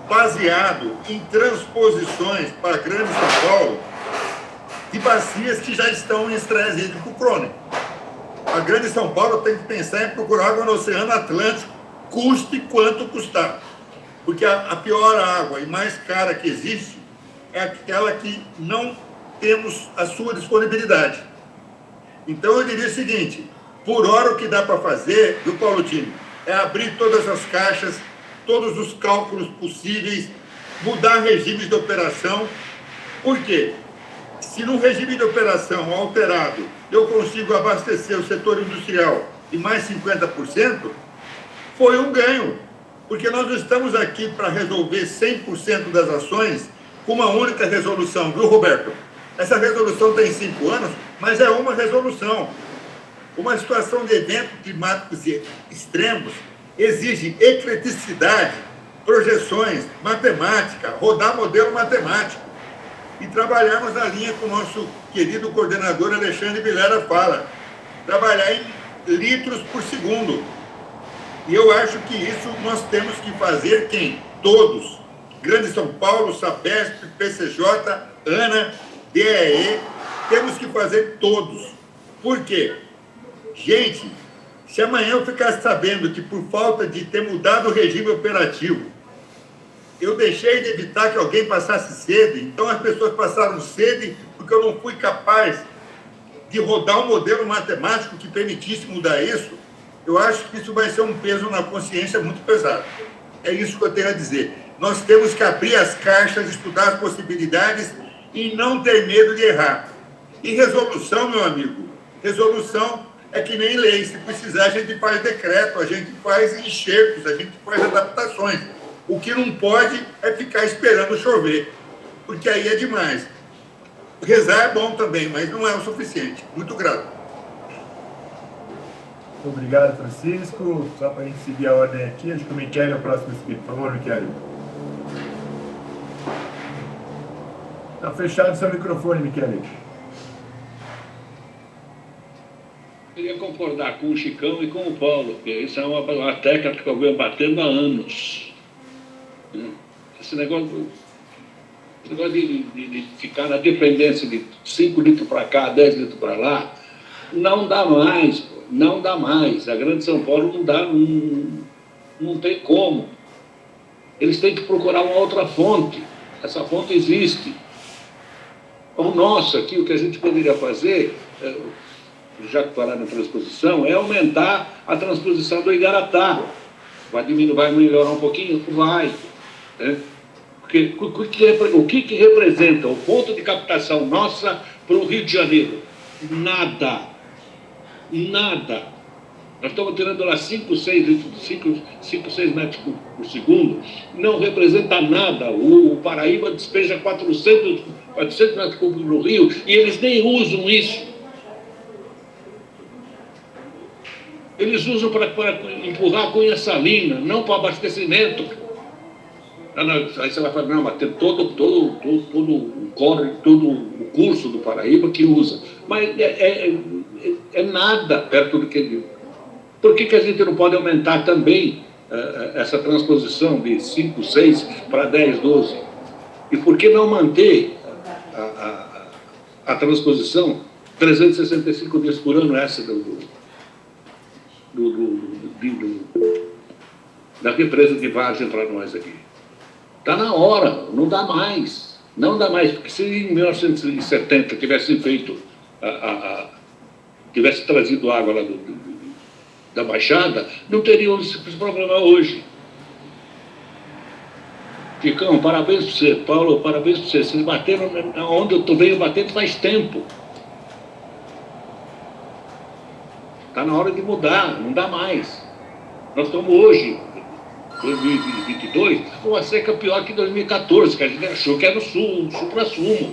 baseado em transposições para a Grande São Paulo de bacias que já estão em estresse hídrico crônico. A Grande São Paulo tem que pensar em procurar água no Oceano Atlântico, custe quanto custar. Porque a pior água e mais cara que existe é aquela que não temos a sua disponibilidade. Então, eu diria o seguinte, por hora o que dá para fazer, viu, Paulo Tino, é abrir todas as caixas, todos os cálculos possíveis, mudar regimes de operação. Por quê? Se num regime de operação alterado eu consigo abastecer o setor industrial em mais 50%, foi um ganho. Porque nós não estamos aqui para resolver 100% das ações com uma única resolução, viu, Roberto? Essa resolução tem 5 anos, mas é uma resolução. Uma situação de eventos climáticos extremos exige ecleticidade, projeções, matemática, rodar modelo matemático e trabalharmos na linha que o nosso querido coordenador Alexandre Vilera fala, trabalhar em litros por segundo. E eu acho que isso nós temos que fazer quem? Todos. Grande São Paulo, Sabesp, PCJ, ANA, DEE, temos que fazer todos. Por quê? Gente, se amanhã eu ficasse sabendo que por falta de ter mudado o regime operativo, eu deixei de evitar que alguém passasse sede, então as pessoas passaram sede porque eu não fui capaz de rodar um modelo matemático que permitisse mudar isso, eu acho que isso vai ser um peso na consciência muito pesado. É isso que eu tenho a dizer. Nós temos que abrir as caixas, estudar as possibilidades e não ter medo de errar. E resolução, meu amigo, resolução é que nem lei. Se precisar, a gente faz decreto, a gente faz enxertos, a gente faz adaptações. O que não pode é ficar esperando chover, porque aí é demais. Rezar é bom também, mas não é o suficiente. Muito grato. Muito obrigado, Francisco. Só para a gente seguir a ordem aqui, acho que o Michele é o próximo inscrito. Por favor, Michele. Está fechado seu microfone, Michele. Eu queria concordar com o Chicão e com o Paulo, porque isso é uma técnica que eu venho batendo há anos. Esse negócio de ficar na dependência de 5 litros para cá, 10 litros para lá, não dá mais, pô, não dá mais. A Grande São Paulo não tem como. Eles têm que procurar uma outra fonte. Essa fonte existe. O nosso aqui, o que a gente poderia fazer, já que falar na transposição, é aumentar a transposição do Igaratá. Vai diminuir, vai melhorar um pouquinho? Vai. Né? Porque o que representa o ponto de captação nossa para o Rio de Janeiro? Nada. Nada. Nós estamos tirando lá 5, 6 metros por segundo. Não representa nada. O Paraíba despeja 400 metros cúbicos no Rio e eles nem usam isso. Eles usam para empurrar a cunha salina, não para abastecimento. Aí você vai falar, não, mas tem todo o corre, todo o curso do Paraíba que usa. Mas é nada perto do que ele... Por que a gente não pode aumentar também essa transposição de 5, 6 para 10, 12? E por que não manter a transposição 365 dias por ano, essa da represa de Vargem para nós aqui? Está na hora, não dá mais. Não dá mais, porque se em 1970 tivesse feito, tivesse trazido água lá da Baixada, não teria esse problema hoje. Chicão, parabéns para você. Paulo, parabéns para você. Vocês bateram onde eu venho batendo faz tempo. Está na hora de mudar, não dá mais. Nós estamos hoje, 2022, com uma seca pior que 2014, que a gente achou que era o supra-sumo.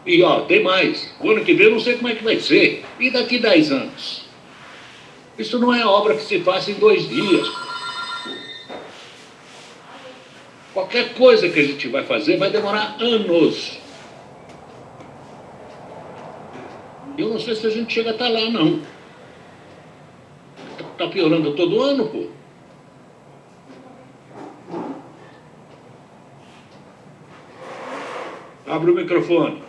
E, ó, tem mais. O ano que vem eu não sei como é que vai ser. E daqui 10 anos? Isso não é obra que se faça em 2 dias. Qualquer coisa que a gente vai fazer vai demorar anos. Eu não sei se a gente chega a estar lá, não. Está piorando todo ano, pô. Abre o microfone.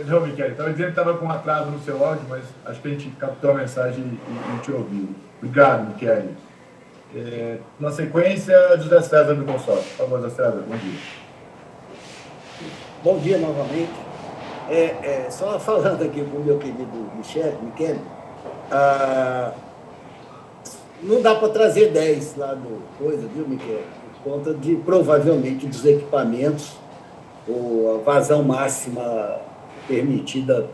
Não, Michele, estava dizendo que estava com atraso no seu áudio, mas acho que a gente captou a mensagem e te ouviu. Obrigado, Michele. Na sequência, José César do Consórcio. Por favor, José César, bom dia. Bom dia novamente. Só falando aqui com o meu querido Michele, não dá para trazer 10 lá do coisa, viu, Michele? Por conta de, provavelmente, dos equipamentos, ou a vazão máxima permitida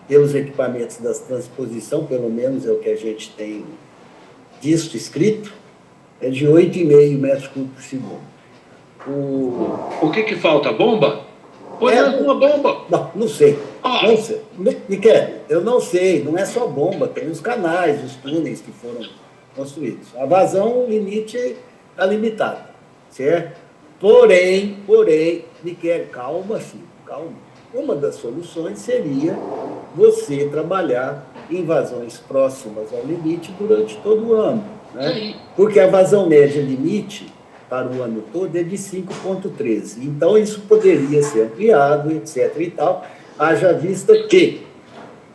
pelos equipamentos da transposição, pelo menos é o que a gente tem visto, escrito, é de 8,5 metros cúbicos por segundo. O que falta? Bomba? Põe uma bomba. Não sei. Não sei. Miquel, eu não sei, não é só bomba, tem os canais, os túneis que foram construídos. A vazão, o limite está limitado, certo? Porém, Miquel, calma, filho, calma. Uma das soluções seria você trabalhar em vazões próximas ao limite durante todo o ano, né? Porque a vazão média limite para o ano todo é de 5,13. Então, isso poderia ser ampliado, etc. e tal, haja vista que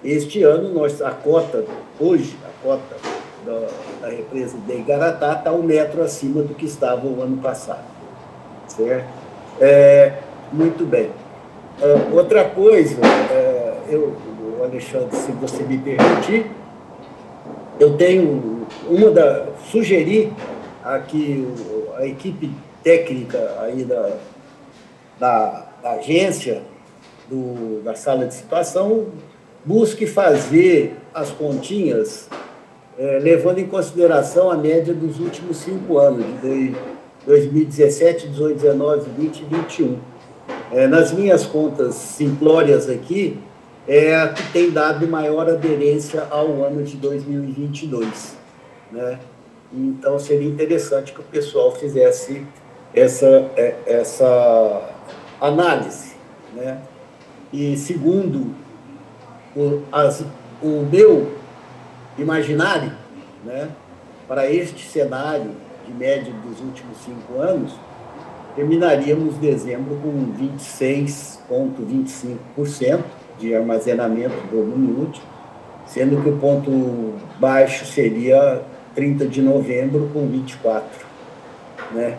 este ano, a cota da represa de Igaratá está 1 metro acima do que estava o ano passado, certo? Muito bem. Outra coisa, o Alexandre, se você me permitir, eu tenho sugerir aqui a equipe técnica aí da agência, da sala de situação, busque fazer as continhas levando em consideração a média dos últimos 5 anos, de 2017, 18, 19, 20 e 21. Nas minhas contas simplórias aqui, é a que tem dado maior aderência ao ano de 2022, né? Então, seria interessante que o pessoal fizesse essa análise, né? E, segundo o meu imaginário, né, para este cenário de média dos últimos 5 anos, terminaríamos dezembro com 26,25% de armazenamento do volume útil, sendo que o ponto baixo seria 30 de novembro com 24,6%. Né?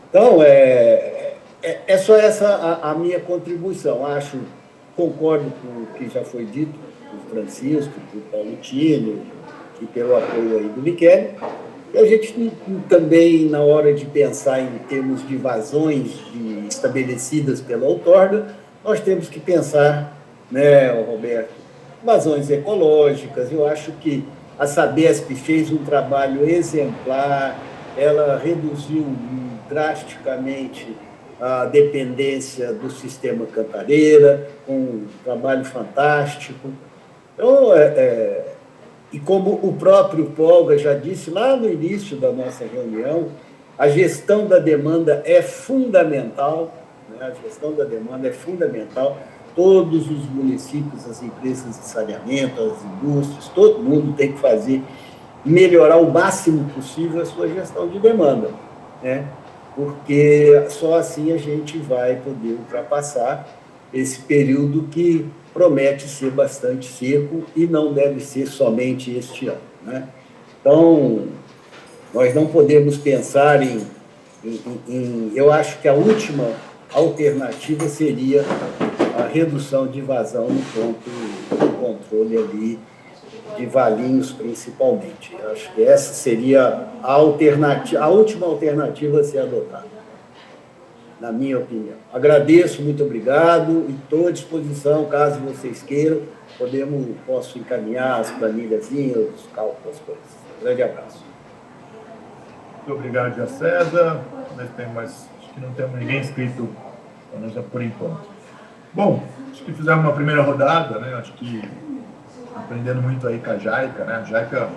Então, é só essa a minha contribuição. Concordo com o que já foi dito por Francisco, por Paulo Tino e pelo apoio aí do Michele. E a gente também, na hora de pensar em termos de vazões estabelecidas pela outorga, nós temos que pensar, né, Roberto, vazões ecológicas. Eu acho que a Sabesp fez um trabalho exemplar, ela reduziu drasticamente a dependência do sistema Cantareira, com um trabalho fantástico. Então, e como o próprio Polga já disse lá no início da nossa reunião, a gestão da demanda é fundamental, né? A gestão da demanda é fundamental. Todos os municípios, as empresas de saneamento, as indústrias, todo mundo tem que melhorar o máximo possível a sua gestão de demanda, né? Porque só assim a gente vai poder ultrapassar esse período que promete ser bastante seco e não deve ser somente este ano, né? Então, nós não podemos pensar eu acho que a última alternativa seria a redução de vazão no ponto de controle ali de Valinhos, principalmente. Eu acho que essa seria a última alternativa a ser adotada, na minha opinião. Agradeço, muito obrigado, e estou à disposição, caso vocês queiram, posso encaminhar as planilhazinhas, os cálculos, as coisas. Grande abraço. Muito obrigado, José César. Acho que não temos ninguém inscrito, pelo menos por enquanto. Bom, acho que fizemos uma primeira rodada, né? Acho que aprendendo muito aí com a JAICA, né? A JAICA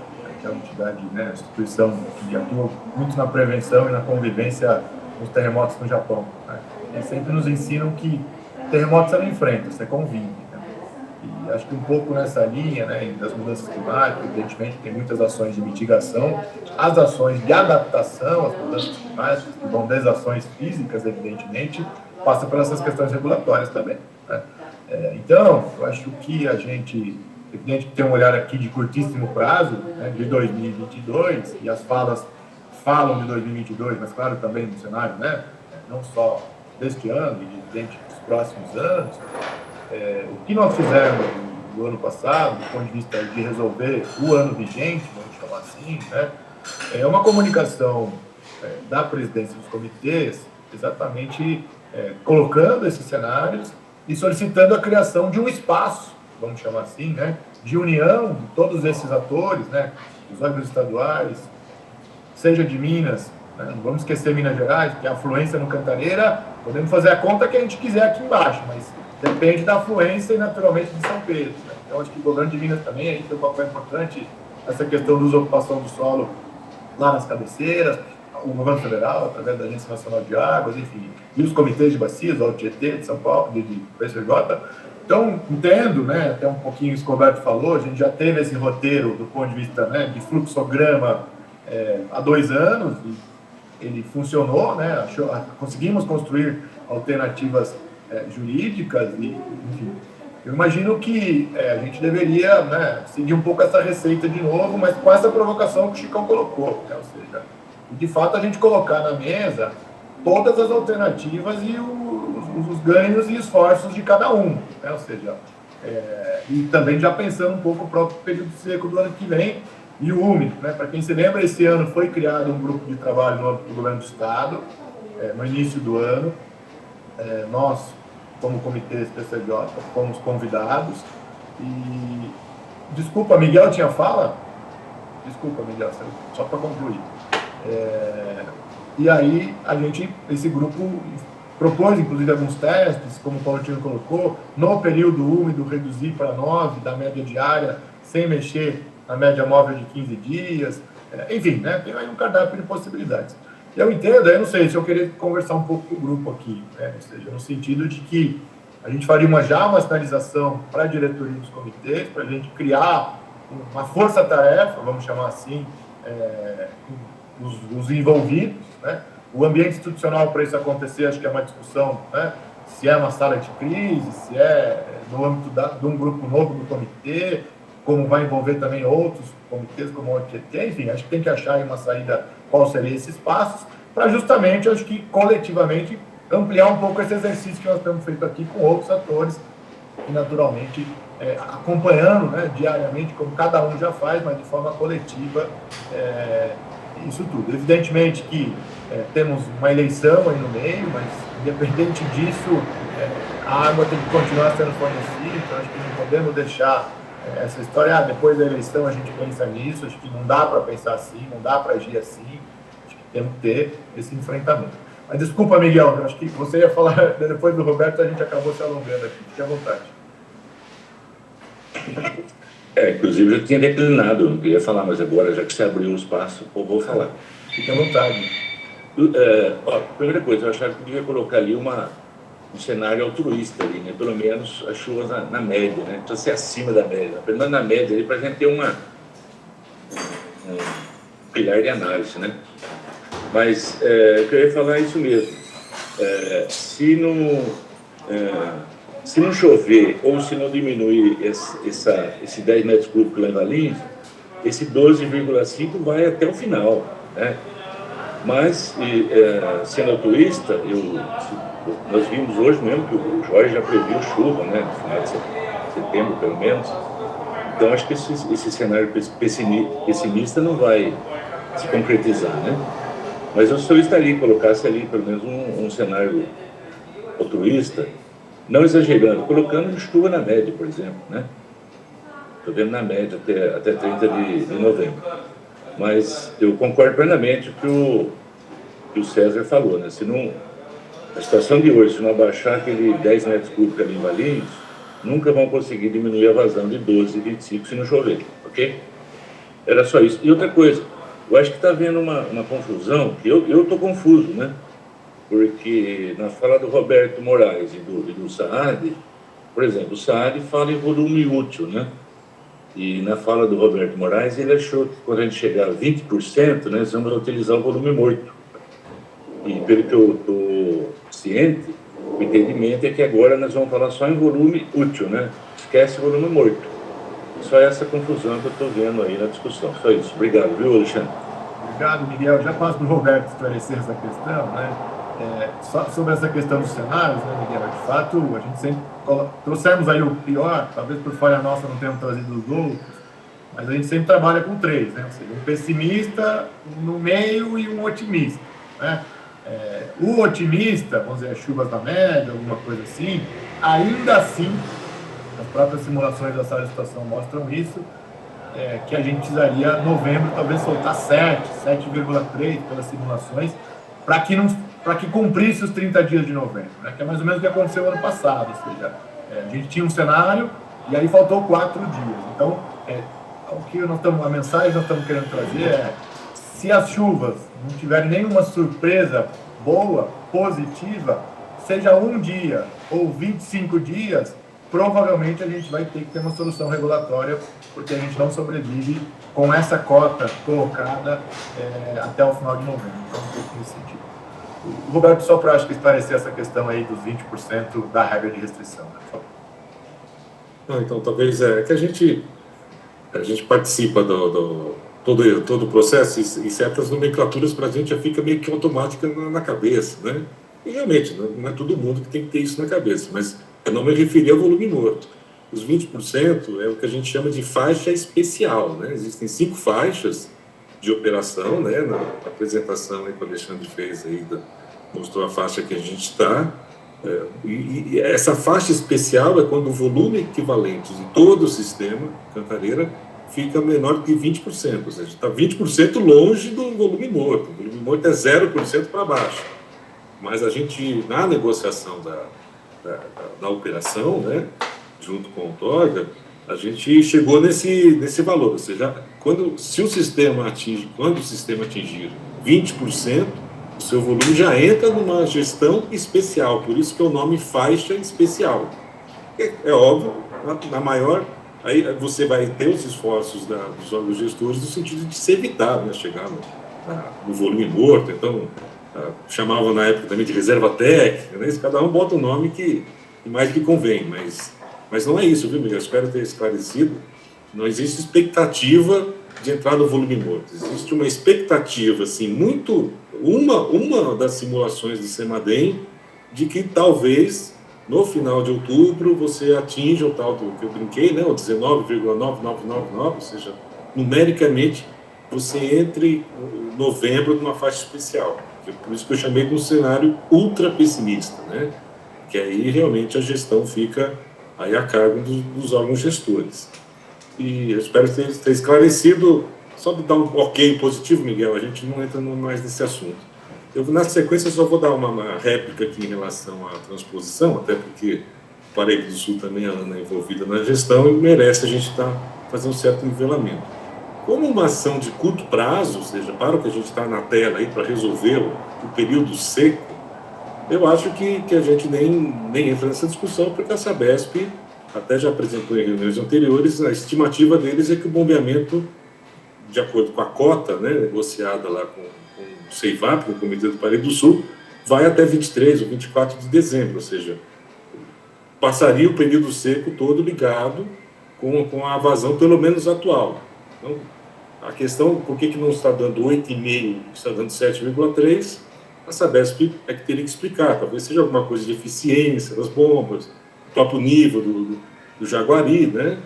é uma entidade, né? A instituição que atua muito na prevenção e na convivência dos terremotos no Japão, né? Eles sempre nos ensinam que terremotos você não enfrenta, você convive, né? E acho que um pouco nessa linha, né, das mudanças climáticas, evidentemente tem muitas ações de mitigação, as ações de adaptação às mudanças climáticas, que vão desde ações físicas, evidentemente, passa por essas questões regulatórias também, né? Então, eu acho que a gente, evidente que tem um olhar aqui de curtíssimo prazo, né, de 2022, e as falas falam de 2022, mas claro, também no cenário, né, não só deste ano, e evidente dos próximos anos. O que nós fizemos no ano passado, do ponto de vista de resolver o ano vigente, vamos chamar assim, né, é uma comunicação da presidência dos comitês, exatamente colocando esses cenários e solicitando a criação de um espaço, vamos chamar assim, né, de união de todos esses atores, né, os órgãos estaduais, seja de Minas, né, não vamos esquecer Minas Gerais, porque a afluência no Cantareira, podemos fazer a conta que a gente quiser aqui embaixo, mas depende da afluência e, naturalmente, de São Pedro, né? Então, acho que o governo de Minas também aí tem um papel importante nessa questão da ocupação do solo lá nas cabeceiras, o governo federal, através da Agência Nacional de Águas, enfim, e os comitês de bacias, o Tietê, de São Paulo, de PSJ. Então, entendo, né, até um pouquinho isso que o Roberto falou, a gente já teve esse roteiro do ponto de vista, né, de fluxograma há 2 anos, e ele funcionou, né, conseguimos construir alternativas jurídicas, e, enfim, eu imagino que a gente deveria, né, seguir um pouco essa receita de novo, mas com essa provocação que o Chicão colocou, né, ou seja, de fato a gente colocar na mesa todas as alternativas e os ganhos e esforços de cada um, né, ou seja, e também já pensando um pouco o próprio período seco do ano que vem e o úmido, né, para quem se lembra, esse ano foi criado um grupo de trabalho no âmbito do governo do Estado, no início do ano, nós, como comitê PCJ, fomos convidados e... Desculpa, Miguel tinha fala? Desculpa, Miguel, só para concluir. E aí, esse grupo propôs, inclusive, alguns testes, como o Paulino colocou, no período úmido, reduzir para 9 da média diária, sem mexer na média móvel de 15 dias, enfim, né, tem aí um cardápio de possibilidades. Eu entendo, eu não sei se eu queria conversar um pouco com o grupo aqui, né, ou seja, no sentido de que a gente faria uma sinalização para a diretoria dos comitês, para a gente criar uma força-tarefa, vamos chamar assim, os envolvidos, né? O ambiente institucional para isso acontecer, acho que é uma discussão, né? Se é uma sala de crise, se é no âmbito de um grupo novo do comitê, como vai envolver também outros comitês, como o OTT, enfim, acho que tem que achar aí uma saída, qual seria esses passos, para justamente, acho que coletivamente, ampliar um pouco esse exercício que nós temos feito aqui com outros atores, e naturalmente acompanhando, né, diariamente, como cada um já faz, mas de forma coletiva, isso tudo. Evidentemente que temos uma eleição aí no meio, mas independente disso, a água tem que continuar sendo fornecida, então acho que não podemos deixar essa história, depois da eleição a gente pensa nisso, acho que não dá para pensar assim, não dá para agir assim, acho que temos que ter esse enfrentamento. Mas desculpa, Miguel, eu acho que você ia falar depois do Roberto, a gente acabou se alongando aqui, fique à vontade. Inclusive eu tinha declinado, eu não queria falar, mas agora, já que você abriu um espaço, eu vou falar. Fique à vontade. Primeira coisa, eu achava que devia colocar ali um cenário altruísta ali, né? Pelo menos as chuvas na média, né? Precisa ser acima da média, pelo menos na média ali, para a gente ter um pilar de análise, né? Mas eu queria falar isso mesmo. Se não chover ou se não diminuir esse 10 metros cúbicos lá em Valinhos, esse 12,5 vai até o final, né? Mas, sendo altruísta, nós vimos hoje mesmo que o Jorge já previu chuva, né, no final de setembro, pelo menos. Então, acho que esse cenário pessimista não vai se concretizar, né? Mas eu só estaria, colocasse ali pelo menos um cenário altruísta, não exagerando, colocando chuva na média, por exemplo, né? Estou vendo na média até 30 de novembro. Mas eu concordo plenamente com o que o César falou, né? A situação de hoje, se não abaixar aquele 10 metros cúbicos ali em Valinhos, nunca vão conseguir diminuir a vazão de 12 e 25 se não chover, ok? Era só isso. E outra coisa, eu acho que está havendo uma confusão, que eu estou confuso, né? Porque na fala do Roberto Moraes e do Saad, Por exemplo, o Saad fala em volume útil, né? E na fala do Roberto Moraes, ele achou que quando a gente chegar a 20%, né, nós vamos utilizar o volume morto. E pelo que eu estou ciente, o entendimento é que agora nós vamos falar só em volume útil, né? Esquece o volume morto. Só essa confusão que eu estou vendo aí na discussão. Só isso. Obrigado, viu, Alexandre? Obrigado, Miguel. Já passo para o Roberto esclarecer essa questão, né? Só sobre essa questão dos cenários, né, Miguel? De fato, a gente sempre trouxemos aí o pior, talvez por falha nossa não tenhamos trazido os outros, mas a gente sempre trabalha com 3, né? Ou seja, um pessimista, um no meio e um otimista, né? O otimista, vamos dizer, chuvas da média, alguma coisa assim, ainda assim, as próprias simulações da sala de situação mostram isso, que a gente precisaria, novembro, talvez soltar 7,3 pelas simulações, para que cumprisse os 30 dias de novembro, né? Que é mais ou menos o que aconteceu ano passado, ou seja, a gente tinha um cenário e aí faltou 4 dias. Então, a mensagem que nós estamos querendo trazer é: se as chuvas não tiverem nenhuma surpresa boa, positiva, seja um dia ou 25 dias, provavelmente a gente vai ter que ter uma solução regulatória, porque a gente não sobrevive com essa cota colocada até o final de novembro. Então, um pouco nesse sentido. O Roberto, só para esclarecer essa questão aí dos 20% da regra de restrição, né, por favor. Não, então, talvez que a gente participa todo o processo e certas nomenclaturas para a gente já fica meio que automática na cabeça, né? E realmente, não é todo mundo que tem que ter isso na cabeça, mas eu não me referi ao volume morto. Os 20% é o que a gente chama de faixa especial, né? Existem 5 faixas de operação, né? Na apresentação aí que o Alexandre fez aí, mostrou a faixa que a gente está. E essa faixa especial é quando o volume equivalente de todo o sistema Cantareira fica menor que 20%, ou seja, está 20% longe do volume morto. O volume morto é 0% para baixo. Mas a gente, na negociação da operação, né, junto com o Torga, a gente chegou nesse valor. Ou seja, quando o sistema atingir 20%, o seu volume já entra numa gestão especial. Por isso que é o nome faixa especial. É óbvio, na maior... Aí você vai ter os esforços dos órgãos gestores no sentido de se evitar, né, chegar no volume morto. Então, chamavam na época também de reserva técnica, né? Cada um bota o nome que mais que convém, mas não é isso, viu, Miguel? Espero ter esclarecido. Não existe expectativa de entrar no volume morto. Existe uma expectativa, assim, uma das simulações do CEMADEM de que talvez no final de outubro você atinja o tal do que eu brinquei, né, o 19,9999, ou seja, numericamente você entre em novembro numa faixa especial. Por isso que eu chamei de um cenário ultra pessimista, né? Que aí realmente a gestão fica aí a cargo dos órgãos gestores. E eu espero ter esclarecido, só para dar um ok positivo, Miguel, a gente não entra mais nesse assunto. Eu, na sequência, só vou dar uma réplica aqui em relação à transposição, até porque o Paraíba do Sul também é envolvida na gestão e merece a gente fazer um certo nivelamento. Como uma ação de curto prazo, ou seja, para o que a gente está na tela aí para resolver o período seco, eu acho que a gente nem entra nessa discussão, porque a Sabesp até já apresentou em reuniões anteriores, a estimativa deles é que o bombeamento, de acordo com a cota, né, negociada lá com o CEIVAP, com o Comitê do Paraíba do Sul, vai até 23 ou 24 de dezembro, ou seja, passaria o período seco todo ligado com a vazão, pelo menos atual. Então, a questão, por que não está dando 8,5, está dando 7,3, a Sabesp é que teria que explicar. Talvez seja alguma coisa de eficiência das bombas, o próprio nível do Jaguari, né?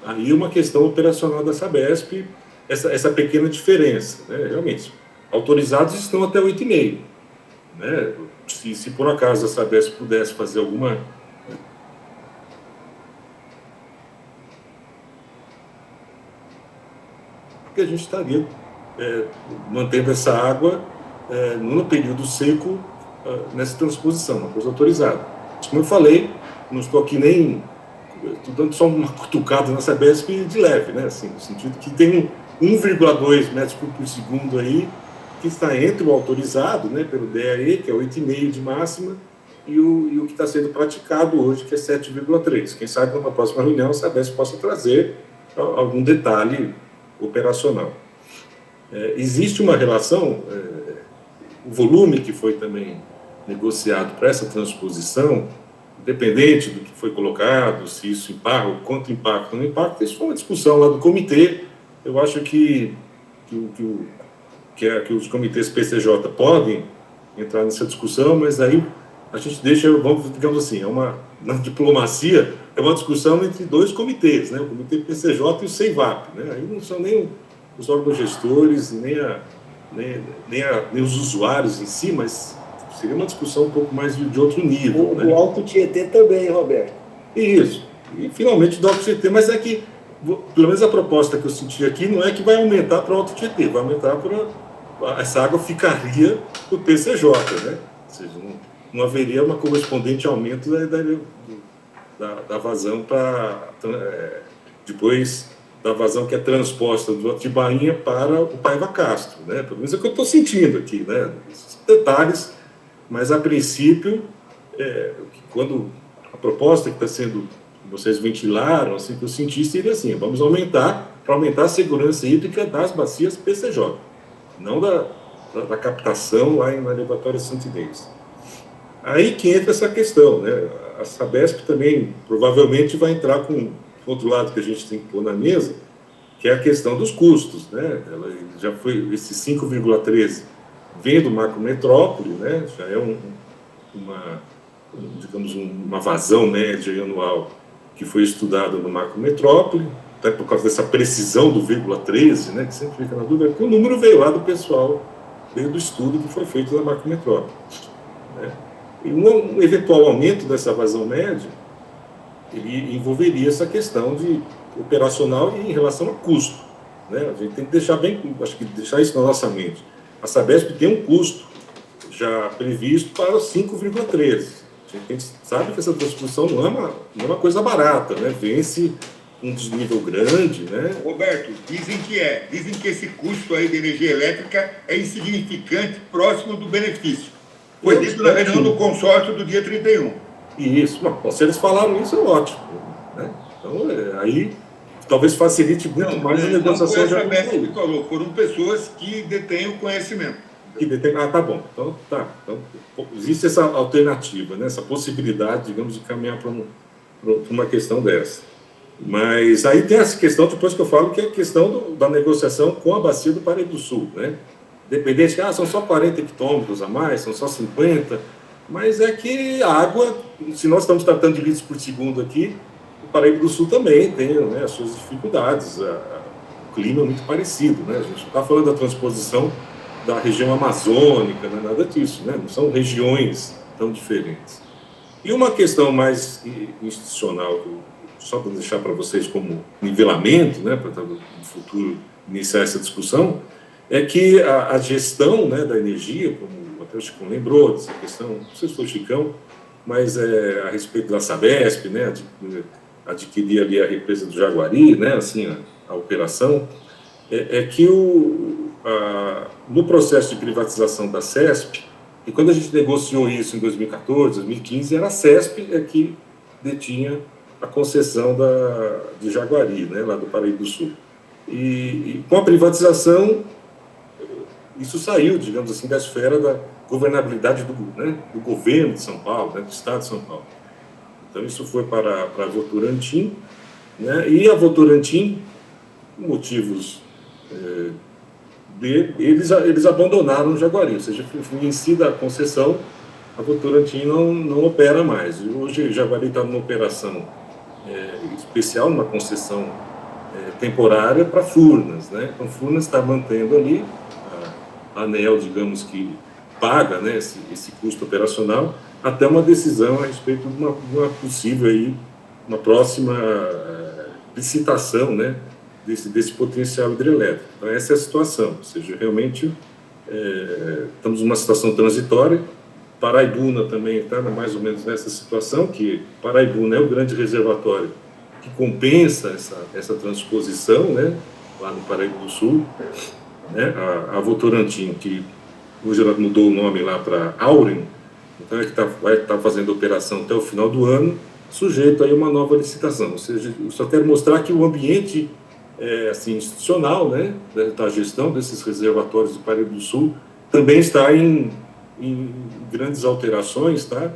Aí uma questão operacional da Sabesp, essa pequena diferença, né? Realmente, autorizados estão até 8,5, né? Se por acaso a Sabesp pudesse fazer alguma... porque a gente estaria mantendo essa água no período seco nessa transposição, uma coisa autorizada. Mas, como eu falei, não estou aqui nem... estou dando só uma cutucada na Sabesp de leve, né? Assim, no sentido que tem 1,2 metros por segundo aí, que está entre o autorizado, né, pelo DAE, que é 8,5 de máxima, e o que está sendo praticado hoje, que é 7,3. Quem sabe, numa próxima reunião, a Sabesp possa trazer algum detalhe operacional. Existe uma relação, o volume que foi também negociado para essa transposição, independente do que foi colocado, se isso impacta, quanto impacta ou não impacta, isso foi uma discussão lá do comitê. Eu acho que os comitês PCJ podem entrar nessa discussão, mas aí a gente deixa, digamos assim, na diplomacia, é uma discussão entre dois comitês, né? O comitê PCJ e o CEIVAP, né? Aí não são nem os órgãos gestores, nem os usuários em si, mas seria uma discussão um pouco mais de outro nível. O Alto Tietê também, Roberto. Isso. E finalmente do Alto Tietê, mas é que, pelo menos a proposta que eu senti aqui, não é que vai aumentar para o Alto Tietê, vai aumentar para... Essa água ficaria do PCJ, né? Ou seja, não haveria uma correspondente aumento da vazão para... depois da vazão que é transposta do Atibainha para o Paiva Castro, né? Pelo menos é o que eu estou sentindo aqui, né? Esses detalhes, mas a princípio, quando a proposta que está sendo, vocês ventilaram, assim, que eu senti seria assim, vamos aumentar, para aumentar a segurança hídrica das bacias PCJ, não da captação lá na elevatória Santo Inês. Aí que entra essa questão, né? A Sabesp também provavelmente vai entrar com outro lado que a gente tem que pôr na mesa, que é a questão dos custos, né? Ela já foi, esse 5,13 vem do macrometrópole, né? Já é uma vazão média anual que foi estudada no macrometrópole, até por causa dessa precisão do 0,13, né? Que sempre fica na dúvida, porque o número veio lá do pessoal, veio do estudo que foi feito na macrometrópole, né? E um eventual aumento dessa vazão média, ele envolveria essa questão de operacional e em relação a custo, né? A gente tem que deixar deixar isso na nossa mente. A Sabesp tem um custo já previsto para os 5,13. A gente sabe que essa transposição não é uma coisa barata, né? Vence um desnível grande, né? Roberto, dizem que esse custo aí de energia elétrica é insignificante, próximo do benefício. Foi dito na reunião do consórcio do dia 31. Isso, bom, se eles falaram isso, é ótimo, né? Então, aí talvez facilite muito mais a negociação. Não foi a Sabesp que falou, foram pessoas que detêm o conhecimento. Tá bom. Então, existe essa alternativa, né? Essa possibilidade, digamos, de caminhar para uma questão dessa. Mas aí tem essa questão, depois que eu falo, que é a questão da negociação com a bacia do Paraíba do Sul, né? Dependente, são só 40 hectômetros a mais, são só 50, mas é que a água, se nós estamos tratando de litros por segundo aqui, o Paraíba do Sul também tem, né, as suas dificuldades, o clima é muito parecido, né? A gente não está falando da transposição da região amazônica, não é nada disso, né? Não são regiões tão diferentes. E uma questão mais institucional, só para deixar para vocês como nivelamento, né, para no futuro iniciar essa discussão, é que a gestão, né, da energia, como até o Chicão lembrou, dessa questão, não sei se foi o Chicão, mas a respeito da Sabesp, né, adquirir ali a represa do Jaguari, né, assim, a operação, é que no processo de privatização da CESP, e quando a gente negociou isso em 2014, 2015, era a CESP que detinha a concessão de Jaguari, né, lá do Paraíba do Sul. E com a privatização, isso saiu, digamos assim, da esfera da governabilidade do governo de São Paulo, né, do Estado de São Paulo. Então, isso foi para a Votorantim, né, e a Votorantim, por motivos eles abandonaram o Jaguari, ou seja, em si da concessão, a Votorantim não opera mais. Hoje, o Jaguari está numa operação especial, numa concessão temporária para Furnas, né? Então, Furnas está mantendo ali, a ANEEL, digamos que paga, né, esse custo operacional, até uma decisão a respeito de uma possível aí, uma próxima licitação, né, desse potencial hidrelétrico. Então, essa é a situação, ou seja, realmente estamos numa situação transitória. Paraibuna também está mais ou menos nessa situação, que Paraibuna é o grande reservatório que compensa essa transposição, né, lá no Paraíba do Sul, né, a Votorantim, que hoje ela mudou o nome lá para Auren, então vai estar fazendo operação até o final do ano, sujeito aí a uma nova licitação. Ou seja, eu só quero mostrar que o ambiente assim, institucional, né, da gestão desses reservatórios do Paraíba do Sul também está em grandes alterações, tá?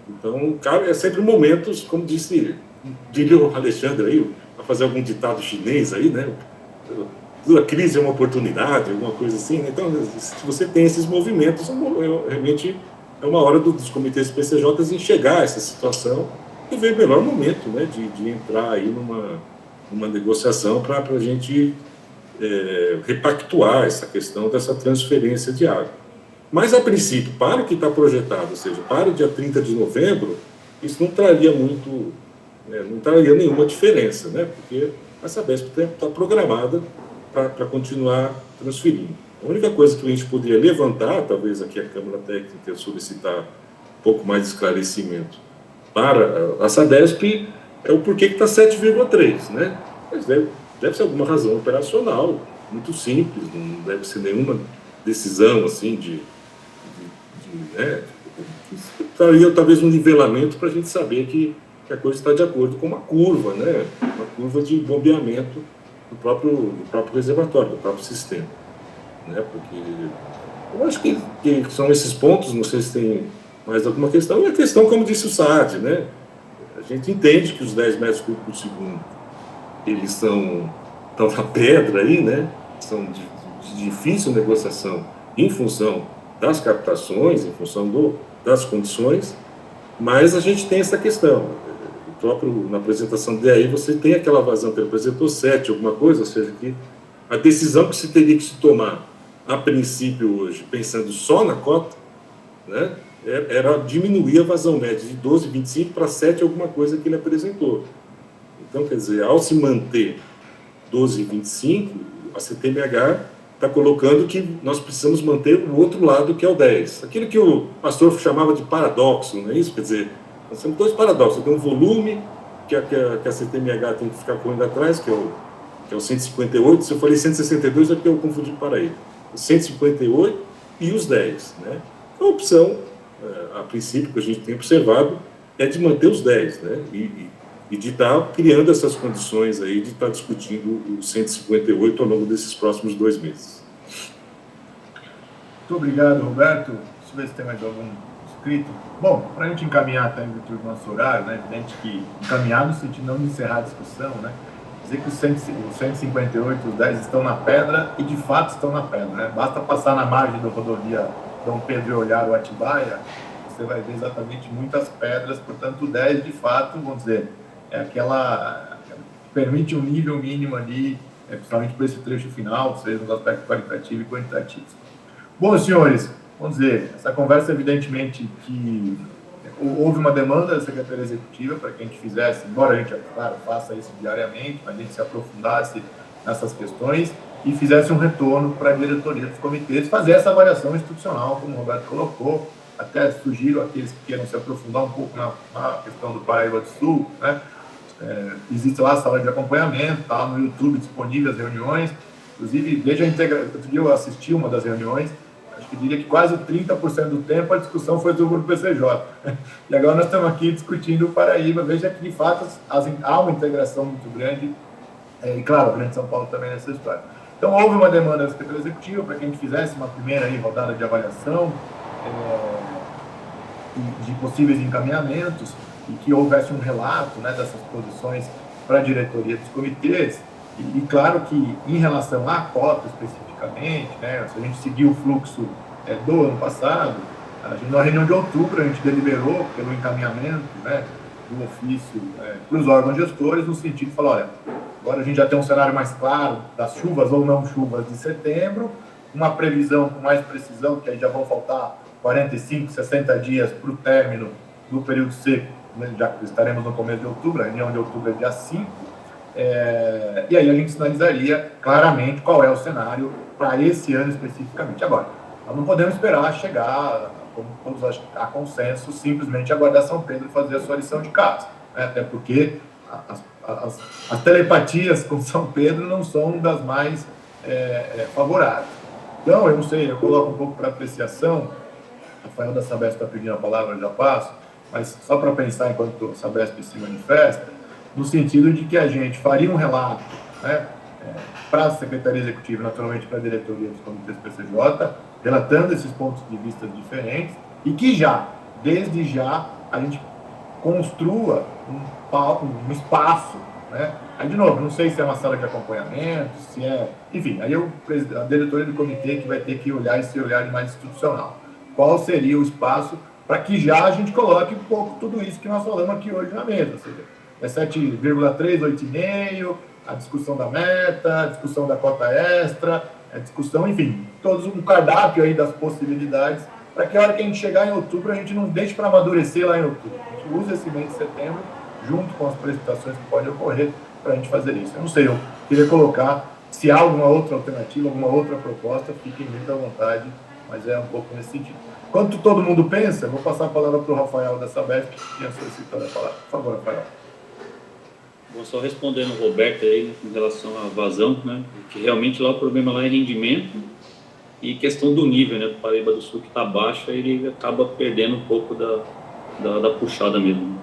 Então, cara, é sempre momentos, como diria o Alexandre aí, a fazer algum ditado chinês aí, né? A crise é uma oportunidade, alguma coisa assim, né? Então, se você tem esses movimentos, realmente é uma hora dos comitês PCJs enxergar essa situação e ver o melhor momento, né, de entrar aí numa negociação para a gente repactuar essa questão dessa transferência de água. Mas, a princípio, para o que está projetado, ou seja, para o dia 30 de novembro, isso não traria não traria nenhuma diferença, né? Porque a Sabesp está programada para continuar transferindo. A única coisa que a gente poderia levantar, talvez aqui a Câmara Técnica solicitar um pouco mais de esclarecimento para a Sabesp, é o porquê que está 7,3, né? Mas deve ser alguma razão operacional, muito simples, não deve ser nenhuma decisão assim traria talvez um nivelamento para a gente saber que a coisa está de acordo com uma curva, né? Uma curva de bombeamento do próprio reservatório, do próprio sistema, né? Porque eu acho que são esses pontos, não sei se tem mais alguma questão, e a questão, como disse o Saad, né? A gente entende que os 10 metros cúbicos por segundo, eles estão na pedra aí, né? São de difícil negociação em função das captações, em função das condições, mas a gente tem essa questão. Na apresentação dele aí, você tem aquela vazão que ele apresentou, 7, alguma coisa, ou seja, que a decisão que se teria que se tomar, a princípio hoje, pensando só na cota, né, era diminuir a vazão média de 12,25 para 7, alguma coisa que ele apresentou. Então, quer dizer, ao se manter 12,25, a CTMH está colocando que nós precisamos manter o outro lado, que é o 10. Aquilo que o pastor chamava de paradoxo, não é isso? Quer dizer, nós temos dois paradoxos. Tem um volume que a CTMH tem que ficar correndo atrás, que é o 158. Se eu falei 162, é porque eu confundi para aí. O 158 e os 10. Né? A opção, a princípio, que a gente tem observado, é de manter os 10, né? E de estar criando essas condições aí, de estar discutindo o 158 ao longo desses próximos 2 meses. Muito obrigado, Roberto. Deixa eu ver se tem mais algum inscrito. Bom, para a gente encaminhar até o nosso horário, né, evidente que encaminhar no sentido não de encerrar a discussão, né, dizer que os 158, os 10 estão na pedra e de fato estão na pedra, né, basta passar na margem da rodovia Dom Pedro e olhar o Atibaia, você vai ver exatamente muitas pedras, portanto o 10 de fato, vamos dizer, é aquela que permite um nível mínimo ali, principalmente para esse trecho final, seja nos aspectos qualitativo e quantitativo. Bom, senhores, vamos dizer, essa conversa, evidentemente, que houve uma demanda da Secretaria Executiva para que a gente fizesse, embora a gente, claro, faça isso diariamente, mas a gente se aprofundasse nessas questões e fizesse um retorno para a diretoria dos comitês, fazer essa avaliação institucional, como o Roberto colocou, até sugiro aqueles que queiram se aprofundar um pouco na questão do Paraíba do Sul, né? Existe lá a sala de acompanhamento, está no YouTube disponível as reuniões, inclusive, desde a integração, outro dia eu assisti uma das reuniões, acho que diria que quase 30% do tempo a discussão foi sobre o PCJ. E agora nós estamos aqui discutindo o Paraíba. Veja que, de fato, há uma integração muito grande, e, claro, a Grande São Paulo também nessa história. Então, houve uma demanda da Secretaria Executiva para que a gente fizesse uma primeira rodada de avaliação de possíveis encaminhamentos e que houvesse um relato, né, dessas posições para a diretoria dos comitês. E claro que, em relação à cota especificamente, né, se a gente seguir o fluxo do ano passado, na reunião de outubro a gente deliberou pelo encaminhamento, né, do ofício para os órgãos gestores, no sentido de falar, olha, agora a gente já tem um cenário mais claro das chuvas ou não chuvas de setembro, uma previsão com mais precisão, que aí já vão faltar 45, 60 dias para o término do período seco, né, já que estaremos no começo de outubro, a reunião de outubro é dia 5, e aí a gente sinalizaria claramente qual é o cenário para esse ano especificamente. Agora, nós não podemos esperar chegar, como todos a consenso, simplesmente aguardar São Pedro fazer a sua lição de casa, né? Até porque as telepatias com São Pedro não são das mais favoráveis. Então, eu não sei, eu coloco um pouco para apreciação, Rafael da Sabesp está pedindo a palavra, eu já passo, mas só para pensar enquanto a Sabesp se manifesta, no sentido de que a gente faria um relato, né, para a Secretaria Executiva, naturalmente para a diretoria dos comitês PCJ, relatando esses pontos de vista diferentes, e que desde já, a gente construa um espaço, né? Aí, de novo, não sei se é uma sala de acompanhamento, se é... Enfim, aí a diretoria do comitê que vai ter que olhar esse olhar mais institucional. Qual seria o espaço para que já a gente coloque um pouco tudo isso que nós falamos aqui hoje na mesa, ou seja, é 7,3, 8,5, a discussão da meta, a discussão da cota extra, a discussão, enfim, todos um cardápio aí das possibilidades, para que a hora que a gente chegar em outubro, a gente não deixe para amadurecer lá em outubro. A gente usa esse mês de setembro, junto com as precipitações que podem ocorrer, para a gente fazer isso. Eu não sei, eu queria colocar, se há alguma outra alternativa, alguma outra proposta, fiquem muito à vontade, mas é um pouco nesse sentido. Enquanto todo mundo pensa, vou passar a palavra para o Rafael da Sabesp, que tinha solicitado a palavra. Por favor, Rafael. Vou só respondendo ao Roberto aí, né, em relação à vazão, né, que realmente lá o problema lá é rendimento e questão do nível, né, do Paraíba do Sul que está baixo, ele acaba perdendo um pouco da puxada mesmo.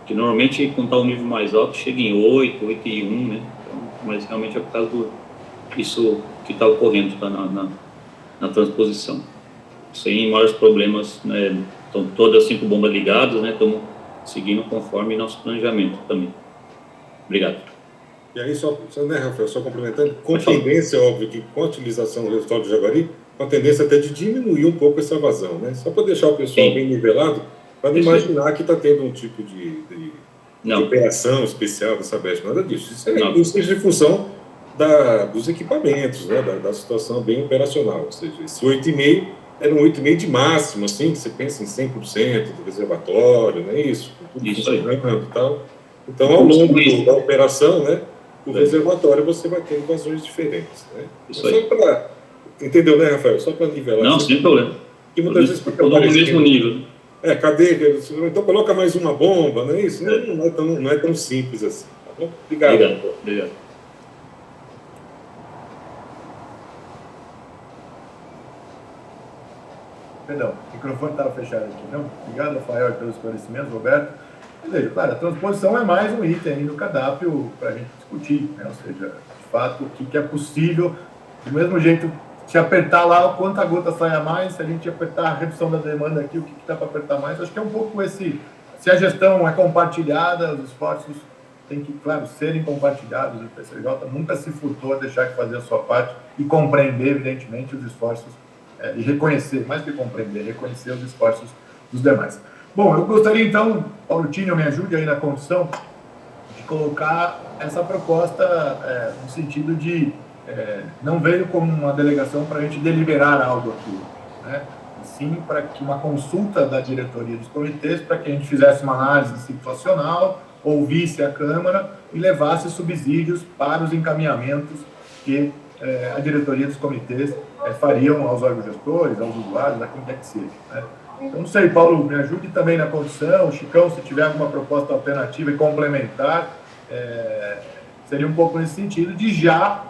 Que normalmente, quando está um nível mais alto, chega em 8, 8,1, né, então, mas realmente é por causa isso que está ocorrendo tá, na transposição. Sem maiores problemas, né, estão todas as 5 bombas ligadas, né, estamos seguindo conforme nosso planejamento também. Obrigado. E aí, né, Rafael, só complementando, com tendência, óbvio, que com a utilização do resultado do Jaguari, com a tendência até de diminuir um pouco essa vazão, né? Só para deixar o pessoal bem nivelado, para não imaginar que está tendo um tipo de operação especial da Sabesp, nada disso. Isso é de função dos equipamentos, né? Da situação bem operacional. Ou seja, esse 8,5 era um 8,5 de máximo, assim, que você pensa em 100% do reservatório, não é isso? Tudo isso funcionando e tal. Então, ao longo da operação, né, o reservatório você vai ter vazões diferentes. Né? Isso só aí. para... Entendeu, né, Rafael? Só para nivelar. Não, sem problema. Que muitas vezes fica todo no mesmo nível. Cadê? Então coloca mais uma bomba, não é isso? Não é tão simples assim. Tá bom? Obrigado. Obrigado. Perdão, o microfone estava fechado aqui, não? Obrigado, Rafael, pelos esclarecimentos, Roberto. Ou seja, claro, a transposição é mais um item aí no cardápio para a gente discutir, né? Ou seja, de fato, o que é possível, do mesmo jeito, se apertar lá, quanta gota sai a mais, se a gente apertar a redução da demanda aqui, o que dá para apertar mais, acho que é um pouco se a gestão é compartilhada, os esforços têm que, claro, serem compartilhados, o PCJ nunca se furtou a deixar de fazer a sua parte e compreender, evidentemente, os esforços, e reconhecer, mais que compreender, reconhecer os esforços dos demais. Bom, eu gostaria então, Paulo Tinio, me ajude aí na condição de colocar essa proposta no sentido de não veio como uma delegação para a gente deliberar algo aqui, né? Sim para que uma consulta da diretoria dos comitês, para que a gente fizesse uma análise situacional, ouvisse a Câmara e levasse subsídios para os encaminhamentos que a diretoria dos comitês fariam aos órgãos gestores, aos usuários, a quem quer que seja, né? Então, não sei, Paulo, me ajude também na condição. Chicão, se tiver alguma proposta alternativa e complementar, seria um pouco nesse sentido de já